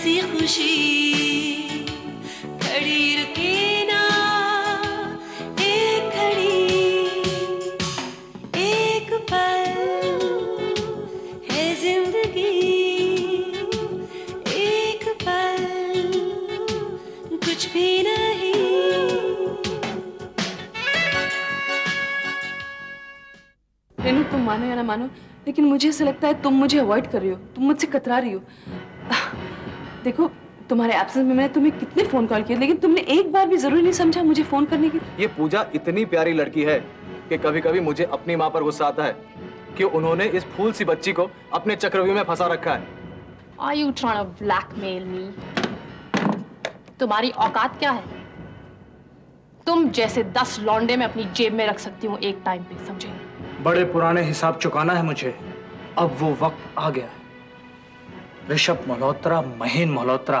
ऐसी खुशी खड़ी रुके ना एक घड़ी एक पल है जिंदगी एक पल कुछ भी नहीं। रेनू, तुम मानो या ना मानो, लेकिन मुझे ऐसा लगता है तुम मुझे अवॉइड कर रही हो, तुम मुझसे कतरा रही हो। देखो, तुम्हारे एब्सेंस में मैंने तुम्हें कितने फोन कॉल किए, लेकिन तुमने एक बार भी जरूरी नहीं समझा मुझे फोन करने की। ये पूजा इतनी प्यारी लड़की है कि कभी कभी मुझे अपनी माँ पर गुस्सा आता है कि उन्होंने इस फूल सी बच्ची को अपने चक्रव्यूह में फंसा रखा है। Are you trying to blackmail me? तुम्हारी औकात क्या है? तुम जैसे 10 लौंडे मैं अपनी जेब में रख सकती हूँ एक टाइम पे, समझे? बड़े पुराने हिसाब चुकाना है मुझे। अब वो वक्त आ गया है। ऋषभ मल्होत्रा, महेन मल्होत्रा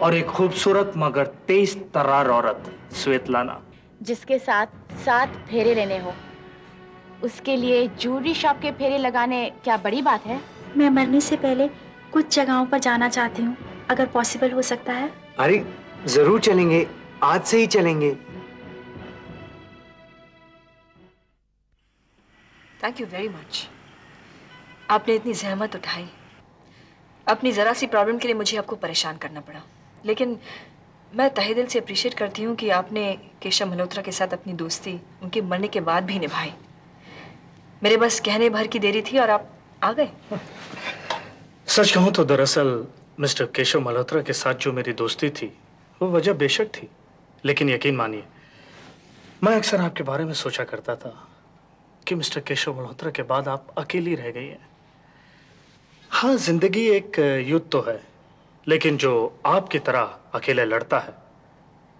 और एक खूबसूरत मगर तेज तर्रार औरत स्वेतलाना, जिसके साथ 7 फेरे लेने हो, उसके लिए ज्वेलरी शॉप के फेरे लगाने क्या बड़ी बात है? मैं मरने से पहले कुछ जगहों पर जाना चाहती हूँ, अगर पॉसिबल हो सकता है। अरे जरूर चलेंगे, आज से ही चलेंगे। Thank you very much. आपने इतनी जहमत उठाई, अपनी ज़रा सी प्रॉब्लम के लिए मुझे आपको परेशान करना पड़ा, लेकिन मैं तहे दिल से अप्रिशिएट करती हूँ कि आपने केशव मल्होत्रा के साथ अपनी दोस्ती उनके मरने के बाद भी निभाई। मेरे बस कहने भर की देरी थी और आप आ गए। सच कहूं तो दरअसल मिस्टर केशव मल्होत्रा के साथ जो मेरी दोस्ती थी वो वजह बेशक थी, लेकिन यकीन मानिए मैं अक्सर आपके बारे में सोचा करता था कि मिस्टर केशव मल्होत्रा के बाद आप अकेली रह गई हैं। हाँ, जिंदगी एक युद्ध तो है, लेकिन जो आपकी तरह अकेले लड़ता है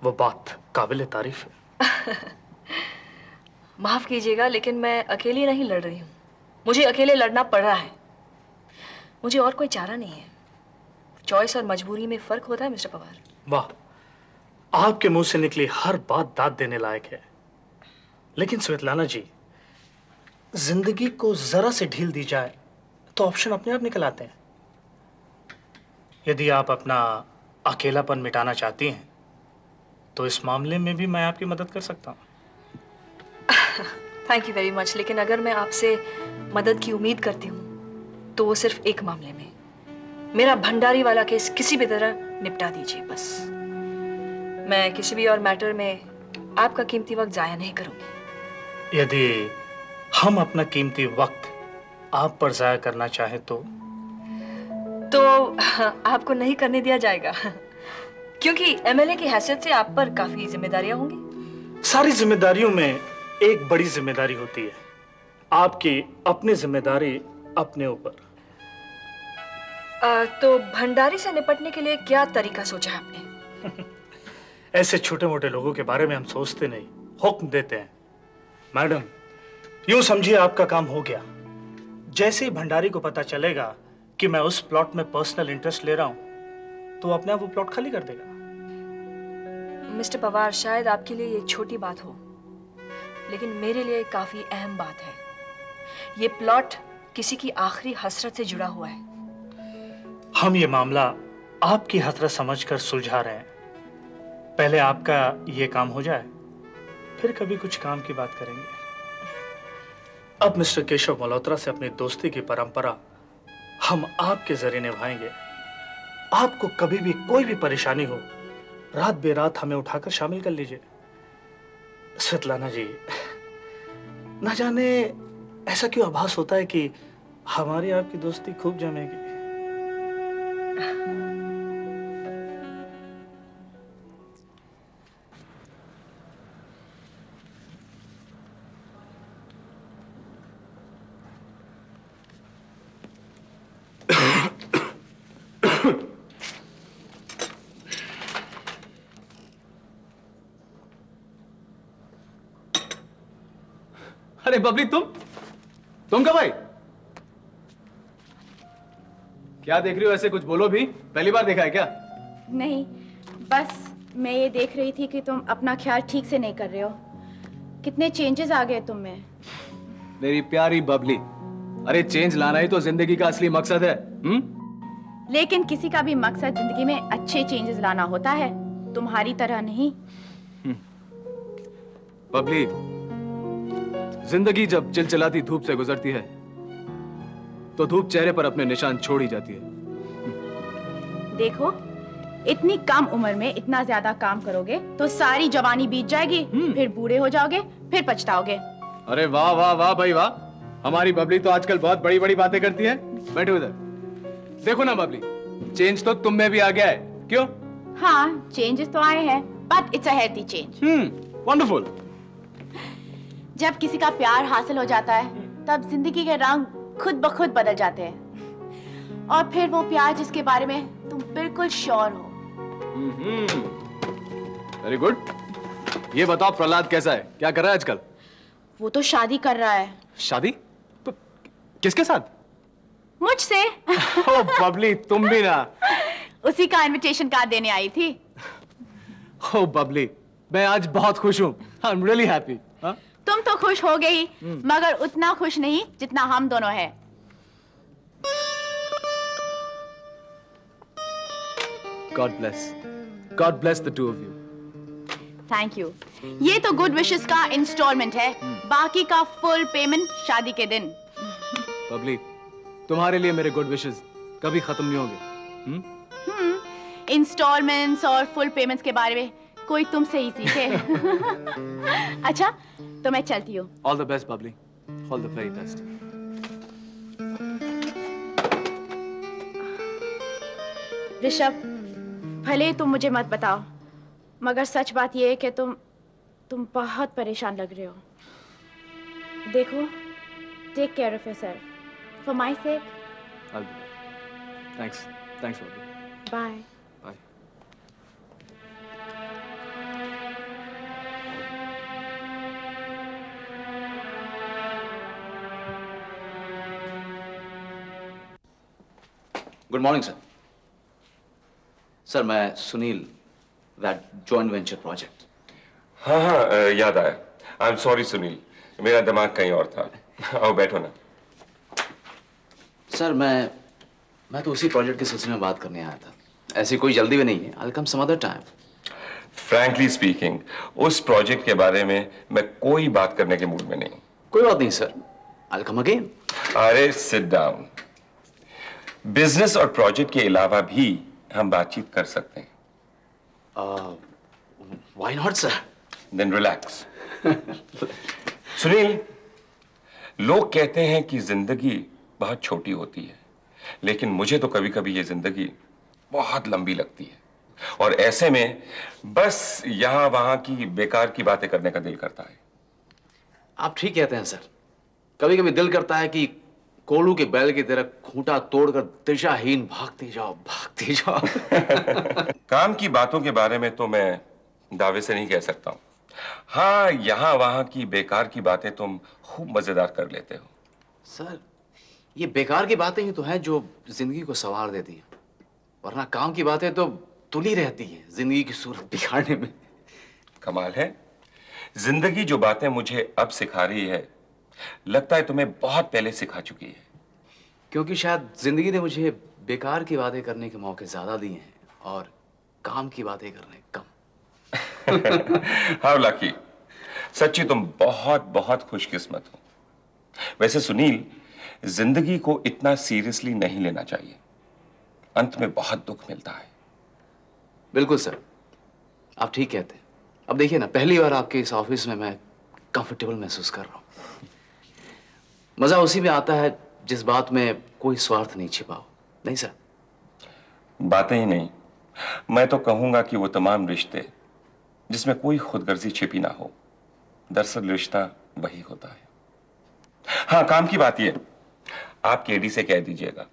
वो बात काबिले तारीफ है। माफ कीजिएगा, लेकिन मैं अकेली नहीं लड़ रही हूँ, मुझे अकेले लड़ना पड़ रहा है। मुझे और कोई चारा नहीं है। चॉइस और मजबूरी में फर्क होता है मिस्टर पवार। वाह, आपके मुंह से निकली हर बात दाद देने लायक है। लेकिन स्वेतलाना जी, जिंदगी को जरा से ढील दी जाए तो ऑप्शन अपने आप निकल आते हैं। यदि आप अपना अकेलापन मिटाना चाहती हैं तो इस मामले में भी मैं आपकी मदद कर सकता हूँ। थैंक यू वेरी मच, लेकिन अगर मैं आपसे मदद की उम्मीद करती हूँ तो वो सिर्फ एक मामले में। मेरा भंडारी वाला केस किसी भी तरह निपटा दीजिए बस। मैं किसी भी और मैटर में आपका कीमती वक्त जाया नहीं करूंगी। यदि हम अपना कीमती वक्त आप पर जाया करना चाहें तो आपको नहीं करने दिया जाएगा, क्योंकि एमएलए की हैसियत से आप पर काफी जिम्मेदारियां होंगी। सारी जिम्मेदारियों में एक बड़ी जिम्मेदारी होती है, आपकी अपनी जिम्मेदारी अपने ऊपर। तो भंडारी से निपटने के लिए क्या तरीका सोचा है आपने? ऐसे छोटे मोटे लोगों के बारे में हम सोचते नहीं, हुक्म देते हैं। मैडम, यूं समझिए आपका काम हो गया। जैसे ही भंडारी को पता चलेगा कि मैं उस प्लॉट में पर्सनल इंटरेस्ट ले रहा हूं, तो अपने आप वो प्लॉट खाली कर देगा। मिस्टर पवार, शायद आपके लिए ये छोटी बात हो, लेकिन मेरे लिए काफी अहम बात है। ये प्लॉट किसी की आखिरी हसरत से जुड़ा हुआ है। हम ये मामला आपकी हसरत समझकर सुलझा रहे हैं। पहले आपका ये काम हो जाए, फिर कभी कुछ काम की बात करेंगे। अब मिस्टर केशव मल्होत्रा से अपनी दोस्ती की परंपरा हम आपके जरिए निभाएंगे। आपको कभी भी कोई भी परेशानी हो, रात बेरात हमें उठाकर शामिल कर लीजिए। स्वेतलाना जी, ना जाने ऐसा क्यों आभास होता है कि हमारी आपकी दोस्ती खूब जमेगी। अरे बबली, तुम कब आई? क्या देख रही हो ऐसे? कुछ बोलो भी, पहली बार देखा है क्या? नहीं, बस मैं ये देख रही थी कि तुम अपना ख्याल ठीक से नहीं कर रहे हो। कितने चेंजेस आ गए तुम में। मेरी प्यारी बबली, अरे चेंज लाना ही तो जिंदगी का असली मकसद है। लेकिन किसी का भी मकसद जिंदगी में अच्छे चेंजेस लाना होता है, तुम्हारी तरह नहीं। बबली, जिंदगी जब चिलचिलाती धूप से गुजरती है तो धूप चेहरे पर अपने निशान छोड़ ही जाती है। देखो, इतनी कम उम्र में इतना ज्यादा काम करोगे तो सारी जवानी बीत जाएगी, फिर बूढ़े हो जाओगे, फिर पछताओगे। अरे वाह वाह वाह भाई वाह, हमारी बबली तो आजकल बहुत बड़ी बड़ी बातें करती है। बैठो इधर। देखो ना बबली, चेंज तो तुम में भी आ गया है। क्यों? हाँ, चेंजेस तो आए हैं, but it's a healthy change. Wonderful. जब किसी का प्यार हासिल हो जाता है तब जिंदगी के रंग खुद ब खुद बदल जाते हैं, और फिर वो प्यार जिसके बारे में तुम बिल्कुल श्योर हो। Very good. ये बताओ, प्रहलाद कैसा है? क्या कर रहा है आजकल? वो तो शादी कर रहा है। शादी? तो किसके साथ? मुझसे। ओ बबली, तुम भी ना। उसी का इनविटेशन कार्ड देने आई थी। ओ बबली, मैं आज बहुत खुश हूँ। I am really happy. तुम तो खुश हो गई, मगर उतना खुश नहीं जितना हम दोनों हैं। God bless the two of you. Thank you. ये तो गुड विशेस का इंस्टॉलमेंट है, बाकी का फुल पेमेंट शादी के दिन। बबली, तुम्हारे लिए मेरे गुड विशेस कभी खत्म नहीं होंगे। इंस्टॉलमेंट्स और फुल पेमेंट्स के बारे में कोई तुमसे ही सीखे। अच्छा, तो मैं चलती हूँ। All the best, Babli. All the very best. Rishabh, भले तुम मुझे मत बताओ, मगर सच बात यह है कि तुम बहुत परेशान लग रहे हो। देखो, take care of yourself for my sake. I'll do it. Thanks, Babli. Bye. Bye. Good morning sir. Sir, मैं Sunil, that joint venture project. हाँ हाँ, याद आया। आई एम सॉरी सुनील, मेरा दिमाग कहीं और था। आओ बैठो ना। सर, मैं तो उसी प्रोजेक्ट के सिलसिले में बात करने आया था। ऐसी कोई जल्दी भी नहीं है। I will come some other time. Frankly speaking, उस प्रोजेक्ट के बारे में मैं कोई बात करने के मूड में नहीं। कोई बात नहीं sir, I will come again. अरे सिट डाउन। बिजनेस और प्रोजेक्ट के अलावा भी हम बातचीत कर सकते हैं। Why not sir? Then relax. Sunil, लोग कहते हैं कि जिंदगी बहुत छोटी होती है, लेकिन मुझे तो कभी कभी ये जिंदगी बहुत लंबी लगती है, और ऐसे में बस यहां वहां की बेकार की बातें करने का दिल करता है। आप ठीक कहते हैं सर। कभी कभी दिल करता है कि कोलू के बैल की तरह खूंटा तोड़कर दिशाहीन भागते जाओ। काम की बातों के बारे में तो मैं दावे से नहीं कह सकता हूं। हाँ, यहां वहां की बेकार की बातें तुम खूब मजेदार कर लेते हो। सर, ये बेकार की बातें ही तो हैं जो जिंदगी को संवार देती हैं, वरना काम की बातें तो तुली रहती हैं जिंदगी की सूरत बिगाड़ने में। कमाल है, जिंदगी जो बातें मुझे अब सिखा रही है, लगता है तुम्हें बहुत पहले सिखा चुकी है। क्योंकि शायद जिंदगी ने मुझे बेकार की बातें करने के मौके ज्यादा दिए हैं और काम की बातें करने कम। How lucky. सच्ची तुम बहुत बहुत खुशकिस्मत हो। वैसे सुनील, जिंदगी को इतना सीरियसली नहीं लेना चाहिए। अंत में बहुत दुख मिलता है। बिल्कुल सर, आप ठीक कहते हैं। अब देखिए ना, पहली बार आपके इस ऑफिस में मैं कंफर्टेबल महसूस कर रहा हूं। मजा उसी में आता है जिस बात में कोई स्वार्थ नहीं छिपा हो। नहीं सर? बातें ही नहीं, मैं तो कहूंगा कि वो तमाम रिश्ते जिसमें कोई खुदगर्जी छिपी ना हो, दरअसल रिश्ता वही होता है। हाँ, काम की बात ये, आप केडी से कह दीजिएगा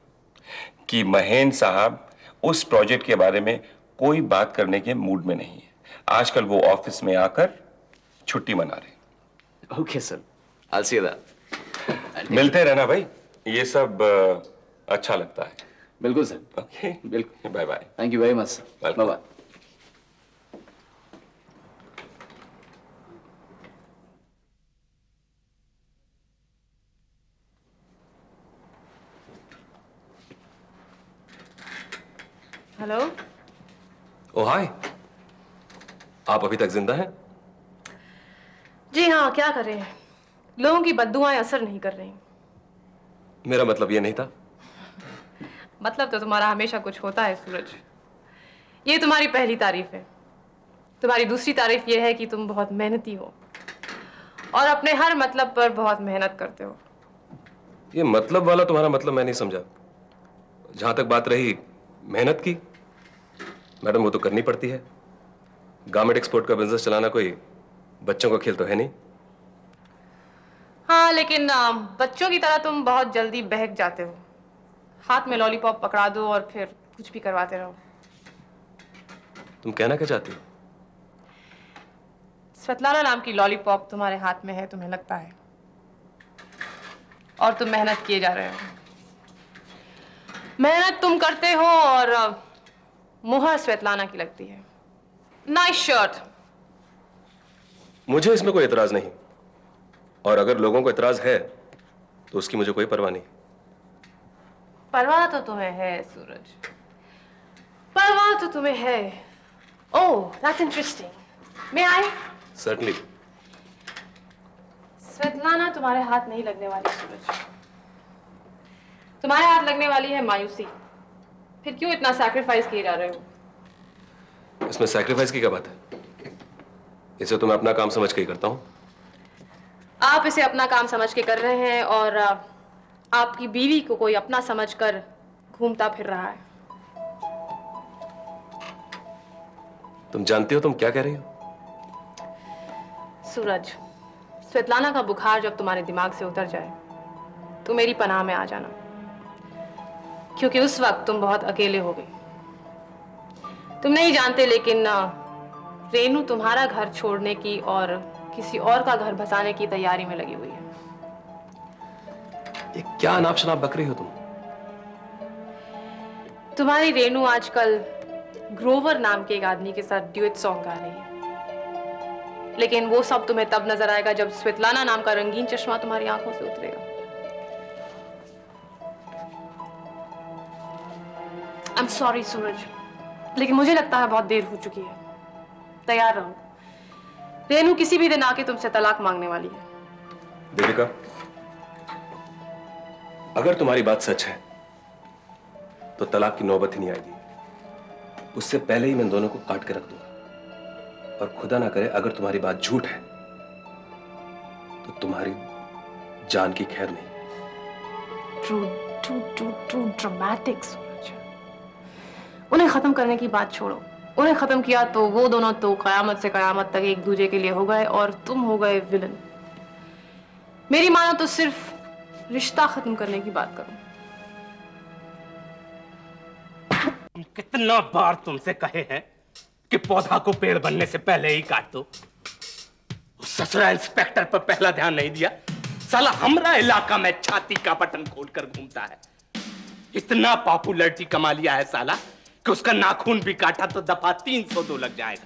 कि महेंद्र साहब उस प्रोजेक्ट के बारे में कोई बात करने के मूड में नहीं है। आजकल वो ऑफिस में आकर छुट्टी मना रहे। Okay sir, I see that. मिलते रहना भाई, ये सब अच्छा लगता है। बिल्कुल सर। ओके, बिल्कुल। Bye bye. Thank you very much sir. Bye bye. Hello. Oh hi, आप अभी तक जिंदा हैं? जी हाँ, क्या करें, लोगों की बद्दुआएं असर नहीं कर रही। मेरा मतलब ये नहीं था। मतलब तो तुम्हारा हमेशा कुछ होता है सूरज। ये तुम्हारी पहली तारीफ है। तुम्हारी दूसरी तारीफ ये है कि तुम बहुत मेहनती हो और अपने हर मतलब पर बहुत मेहनत करते हो। ये मतलब वाला तुम्हारा मतलब मैं नहीं समझा। जहां तक बात रही मेहनत की, मैडम वो तो करनी पड़ती है। गारमेंट एक्सपोर्ट का बिजनेस चलाना कोई बच्चों का खेल तो है नहीं। हाँ, लेकिन बच्चों की तरह तुम बहुत जल्दी बहक जाते हो। हाथ में लॉलीपॉप पकड़ा दो और फिर कुछ भी करवाते रहो। तुम कहना क्या चाहती हो? स्वेतलाना नाम की लॉलीपॉप तुम्हारे हाथ में है, तुम्हें लगता है, और तुम मेहनत किए जा रहे हो। मेहनत तुम करते हो और मुहर स्वेतलाना की लगती है। Nice shirt. मुझे इसमें कोई एतराज नहीं, और अगर लोगों को एतराज है तो उसकी मुझे कोई परवाह नहीं। परवाह तो तुम्हें है सूरज, परवाह तो तुम्हें है। Oh, that's interesting. May I? Certainly. Svetlana तुम्हारे हाथ नहीं लगने वाली सूरज। तुम्हारे हाथ लगने वाली है मायूसी। फिर क्यों इतना सैक्रिफाइस किए जा रहे हो? इसमें सैक्रिफाइस की क्या बात है? इसे तो मैं अपना काम समझ के ही करता हूं। आप इसे अपना काम समझ के कर रहे हैं और आपकी बीवी को कोई अपना समझकर घूमता फिर रहा है। तुम जानती हो तुम क्या कह रही हो? सूरज, स्वेतलाना का बुखार जब तुम्हारे दिमाग से उतर जाए तो मेरी पनाह में आ जाना, क्योंकि उस वक्त तुम बहुत अकेले हो गए। तुम नहीं जानते, लेकिन रेनू तुम्हारा घर छोड़ने की और किसी और का घर बसाने की तैयारी में लगी हुई है। ये क्या अनाप शनाप बक रही हो तुम? तुम्हारी रेनू आजकल ग्रोवर नाम के एक आदमी के साथ ड्यूएट सॉन्ग गा रही है, लेकिन वो सब तुम्हें तब नजर आएगा जब स्वेतलाना नाम का रंगीन चश्मा तुम्हारी आंखों से उतरेगा। I'm sorry सूरज, लेकिन मुझे लगता है बहुत देर हो चुकी है। तैयार रहो, रेनू किसी भी दिन आके तुमसे तलाक मांगने वाली है। देविका, अगर तुम्हारी बात सच है तो तलाक की नौबत ही नहीं आएगी। उससे पहले ही मैं दोनों को काट के रख दूंगा, और खुदा ना करे अगर तुम्हारी बात झूठ है तो तुम्हारी जान की खैर नहीं। ट्रू ड्रामेटिक सूरज। उन्हें खत्म करने की बात छोड़ो। उन्हें खत्म किया तो वो दोनों तो कयामत से कयामत तक एक दूसरे के लिए हो गए और तुम हो गए विलन। मेरी मानो तो सिर्फ रिश्ता खत्म करने की बात करो। कितना बार तुमसे कहे हैं कि पौधा को पेड़ बनने से पहले ही काट दो। ससुरा इंस्पेक्टर पर पहला ध्यान नहीं दिया। साला हमरा इलाका में छाती का बटन खोलकर घूमता है। इतना पॉपुलैरिटी कमा लिया है साला कि उसका नाखून भी काटा तो दफा 302 लग जाएगा।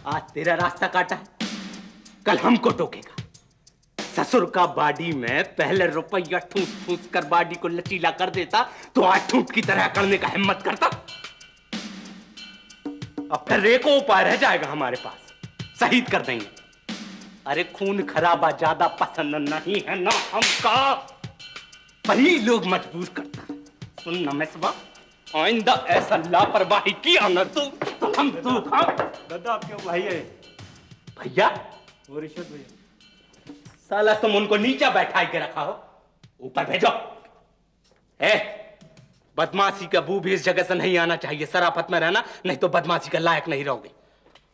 आज तेरा रास्ता काटा है, कल हमको टोकेगा। ससुर का बाडी में पहले रुपया ठूस ठूस कर बाडी को लचीला कर देता तो आज ठूट की तरह करने का हिम्मत करता। अब फिर एक उपाय रह जाएगा हमारे पास, शहीद कर देंगे। अरे खून खराबा ज्यादा पसंद नहीं है ना हमका, वही लोग मजबूर करता है। सुन न मिसबा, आइंदा ऐसा लापरवाही किया न तो हम तू खा। दादा आप क्यों भाई है? भैया वो रिश्वत भैया। साला तुम उनको नीचे बैठाई के रखा हो, ऊपर भेजो। बदमाशी का बू भी इस जगह से नहीं आना चाहिए। सराफत में रहना, नहीं तो बदमाशी का लायक नहीं रहोगे।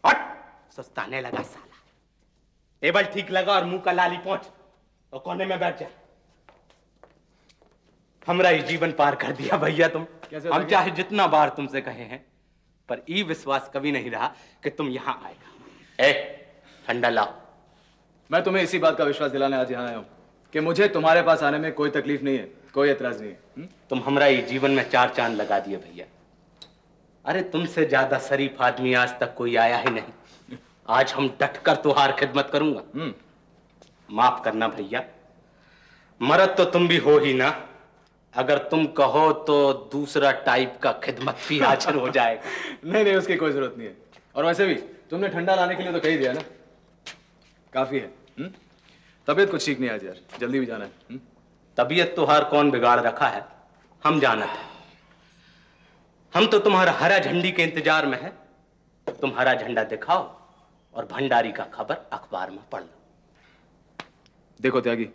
हट, सुस्ताने लगा साला। टेबल ठीक लगा और मुंह का लाली पहुंच और कोने में बैठ जा। हमरा ये जीवन पार कर दिया भैया तुम। हम चाहे जितना बार तुमसे कहे हैं, पर ये विश्वास कभी नहीं रहा कि तुम यहां आएगा। ठंडा लाओ। मैं तुम्हें इसी बात का विश्वास दिलाने आज यहाँ आया हूँ कि मुझे तुम्हारे पास आने में कोई तकलीफ नहीं है, कोई एतराज नहीं है। तुम हमरा ये जीवन में 4 चांद लगा दिए भैया। अरे तुमसे ज्यादा शरीफ आदमी आज तक कोई आया ही नहीं। आज हम डटकर तुम्हारी खिदमत करूंगा। माफ करना भैया, मर्द तो तुम भी हो ही ना, अगर तुम कहो तो दूसरा टाइप का खिदमत भी हाजिर हो जाएगा। नहीं नहीं, उसकी कोई जरूरत नहीं है। और वैसे भी तुमने ठंडा लाने के लिए तो कह ही दिया ना, काफी है। तबीयत कुछ ठीक नहीं आज यार, जल्दी भी जाना है। तबीयत तो हर कौन बिगाड़ रखा है, हम जानते हैं। हम तो तुम्हारा हरा झंडी के इंतजार में है। तुम हरा झंडा दिखाओ और भंडारी का खबर अखबार में पढ़ लो। देखो त्यागी,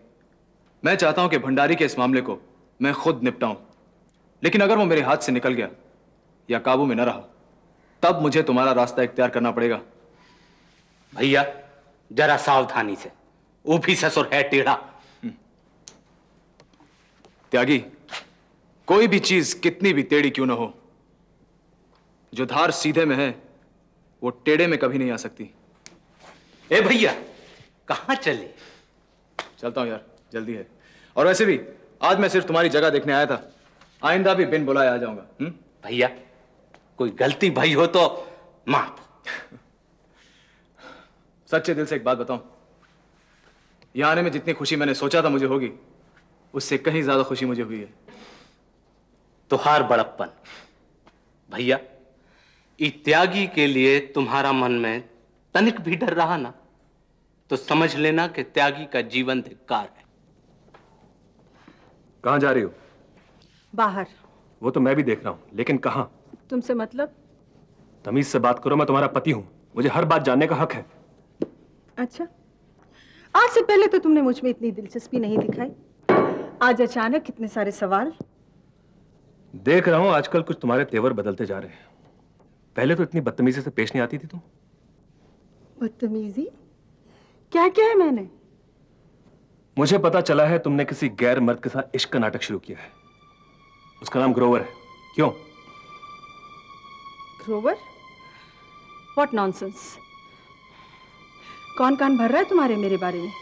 मैं चाहता हूं कि भंडारी के इस मामले को मैं खुद निपटाऊं, लेकिन अगर वो मेरे हाथ से निकल गया या काबू में न रहा, तब मुझे तुम्हारा रास्ता इख्तियार करना पड़ेगा। भैया जरा सावधानी से, वो भी ससुर है टेढ़ा। त्यागी, कोई भी चीज कितनी भी टेढ़ी क्यों ना हो, जो धार सीधे में है वो टेढ़े में कभी नहीं आ सकती। ए भैया, कहां चले? चलता हूं यार, जल्दी है। और वैसे भी आज मैं सिर्फ तुम्हारी जगह देखने आया था, आइंदा भी बिन बुलाए आ जाऊंगा। भैया कोई गलती भई हो तो माफ। सच्चे दिल से एक बात बताऊं, यहां आने में जितनी खुशी मैंने सोचा था मुझे होगी, उससे कहीं ज्यादा खुशी मुझे हुई है। तुहार बड़प्पन भैया, त्यागी के लिए तुम्हारा मन में तनिक भी डर रहा ना, तो समझ लेना कि त्यागी का जीवन धिक्कार है। कहां जा रही हो? बाहर। वो तो मैं भी देख रहा हूं, लेकिन कहां? तुमसे मतलब? तमीज से बात करो, मैं तुम्हारा पति हूं, मुझे हर बात जानने का हक है। अच्छा, आज से पहले तो तुमने मुझ में इतनी दिलचस्पी नहीं दिखाई, आज अचानक कितने सारे सवाल। देख रहा हूं आजकल कुछ तुम्हारे तेवर बदलते जा रहे हैं। पहले तो इतनी बदतमीजी से पेश नहीं आती थी तुम। बदतमीजी? क्या क्या है मैंने? मुझे पता चला है तुमने किसी गैर मर्द के साथ इश्क का नाटक शुरू किया है। उसका नाम ग्रोवर है। क्यों? ग्रोवर? What nonsense. कौन कान भर रहा है तुम्हारे मेरे बारे में?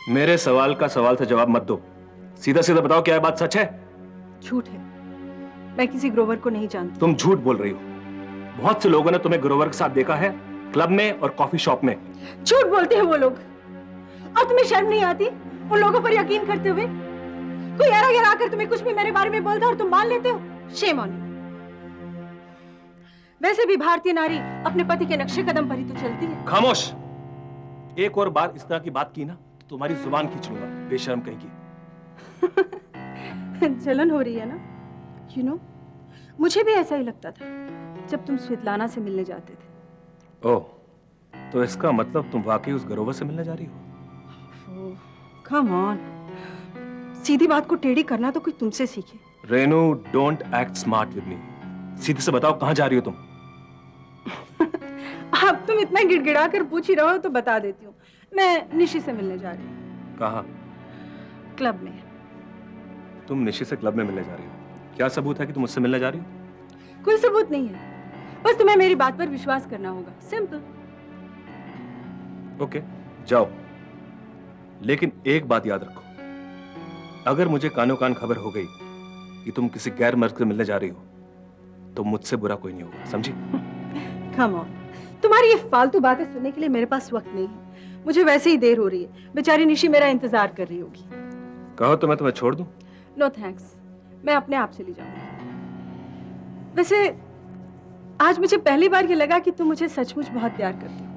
मेरे सवाल का सवाल से जवाब मत दो, सीधा सीधा बताओ, क्या बात सच है? झूठ है, मैं किसी ग्रोवर को नहीं जानती। तुम झूठ बोल रही हो। बहुत से लोगों ने तुम्हें ग्रोवर के साथ देखा है, क्लब में और कॉफी शॉप में। झूठ बोलते हैं वो लोग, और तुम्हें शर्म नहीं आती उन लोगों पर यकीन करते हुए? कोई यारा यारा आकर तुम्हें कुछ भी मेरे बारे में बोलता और तुम मान लेते हो? Shame on you. वैसे भी भारतीय नारी अपने पति के नक्शे कदम पर ही तो चलती है। खामोश। एक और बार इस तरह की बात की ना तो तुम्हारी जुबान खींच लूंगा, बेशर्म कहेगी। जलन हो रही है ना? You know, मुझे भी ऐसा ही लगता था जब तुम स्वेतलाना से मिलने जाते थे। ओह, तो इसका मतलब तुम वाकई उस ग्रोवर से मिलने जा रही हो? Come on, सीधी बात को टेढ़ी करना तो कोई तुमसे सीखे। Renu, don't act smart with me. सीधे से बताओ कहां जा रही हो तुम? अब तुम इतना गिड़गिड़ा कर पूछ ही रहे हो तो बता देती हूँ, मैं निशी से मिलने जा रही हूँ। कहां? क्लब में। तुम निशी से क्लब में मिलने जा रही हो? क्या सबूत है कि तुम उससे मिलने जा रही हो? कोई सबूत नहीं है, बस तुम्हें मेरी बात पर विश्वास करना होगा, सिंपल। ओके, जाओ, लेकिन एक बात याद रखो, अगर मुझे कानो कान खबर हो गई कि तुम किसी गैर मर्द से मिलने जा रही हो तो मुझसे बुरा कोई नहीं होगा, समझी? कम ऑन, तुम्हारी ये फालतू बातें सुनने के लिए मेरे पास वक्त नहीं है। मुझे वैसे ही देर हो रही है, बेचारी निशी मेरा इंतजार कर रही होगी। कहो तो मैं तुम्हें छोड़ दूं? नो थैंक्स, मैं अपने आप से ले जाऊंगी। वैसे आज मुझे पहली बार ये लगा कि तुम मुझे सचमुच बहुत प्यार करती हो,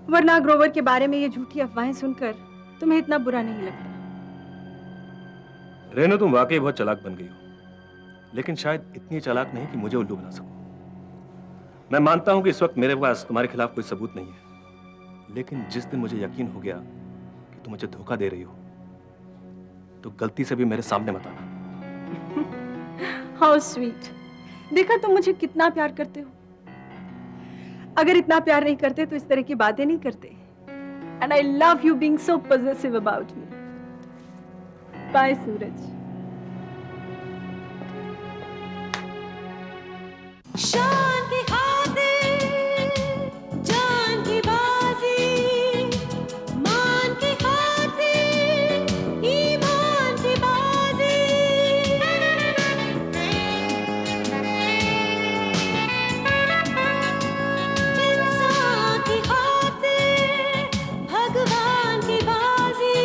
वरना ग्रोवर के बारे में ये झूठी अफवाहें सुनकर तुम्हें इतना बुरा नहीं लगता। रेनू, तुम वाकई बहुत चालाक बन गई हो, लेकिन शायद इतनी चालाक नहीं कि मुझे उल्लू बना सको। मैं मानता हूं कि इस वक्त मेरे पास तुम्हारे खिलाफ कोई सबूत नहीं है, लेकिन जिस दिन मुझे यकीन हो गया कि तुम मुझे धोखा दे रही हो तो गलती से भी मेरे सामने मत आना। हाउ स्वीट, देखा तुम मुझे कितना प्यार करते हो। अगर इतना प्यार नहीं करते तो इस तरह की बातें नहीं करते। And I love you being so positive about me. Bye Suraj. शान की खातिर जान की बाजी, मान की खातिर ईमान की बाजी, इंसान की खातिर भगवान की बाजी,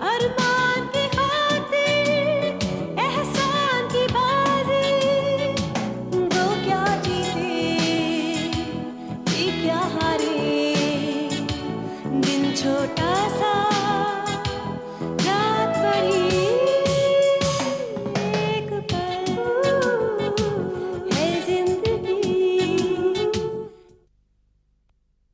अरमान की खातिर छोटा